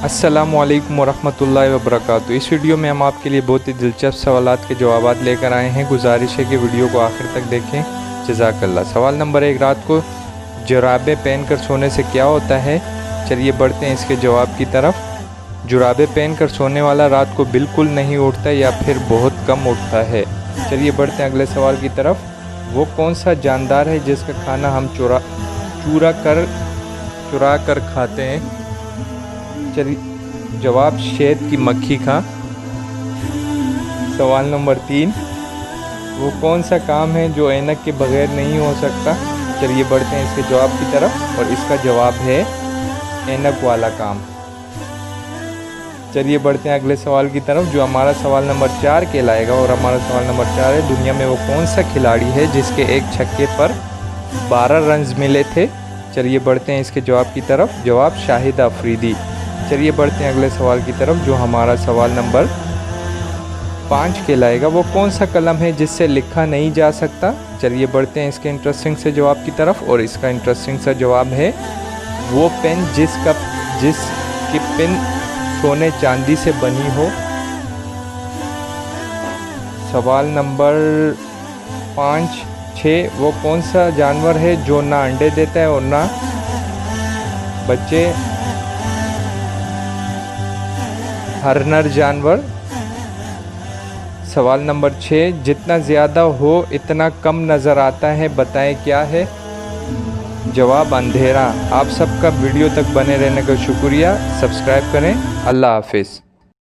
अस्सलामुअलैकुम वरहमतुल्लाहि वबरकातुहू। इस वीडियो में हम आपके लिए बहुत ही दिलचस्प सवालात के जवाब लेकर आए हैं। गुजारिश है कि वीडियो को आखिर तक देखें। जज़ाकल्लाह। सवाल नंबर 1, रात को जुराबें पहनकर सोने से क्या होता है? चलिए बढ़ते हैं इसके जवाब की तरफ। जुराबें पहनकर सोने वाला रात को बिल्कुल नहीं उठता या फिर बहुत कम उठता है। चलिए बढ़ते हैं अगले सवाल की तरफ। वो कौन सा जानदार है जिसका खाना हम चुरा कर खाते हैं? चलिए जवाब शहद की मक्खी का। सवाल नंबर 3, वो कौन सा काम है जो ऐनक के बगैर नहीं हो सकता? चलिए बढ़ते हैं इसके जवाब की तरफ और इसका जवाब है ऐनक वाला काम। चलिए बढ़ते हैं अगले सवाल की तरफ जो हमारा सवाल नंबर 4 कहलाएगा। और हमारा सवाल नंबर 4 है, दुनिया में वो कौन सा खिलाड़ी है जिसके एक छक्के पर 12 रन्स मिले थे? चलिए बढ़ते हैं इसके जवाब की तरफ। जवाब शाहिद अफरीदी। चलिए बढ़ते हैं अगले सवाल की तरफ जो हमारा सवाल नंबर 5 कहलाएगा। वो कौन सा कलम है जिससे लिखा नहीं जा सकता? चलिए बढ़ते हैं इसके इंटरेस्टिंग से जवाब की तरफ और इसका इंटरेस्टिंग सा जवाब है वो पेन जिसकी पिन सोने चांदी से बनी हो। सवाल नंबर 5, 6, वो कौन सा जानवर है जो ना अंडे देता है और ना बच्चे? हर नर जानवर। सवाल नंबर 6, जितना ज़्यादा हो इतना कम नज़र आता है, बताएं क्या है? जवाब अंधेरा। आप सबका वीडियो तक बने रहने का शुक्रिया। सब्सक्राइब करें। अल्लाह हाफिज़।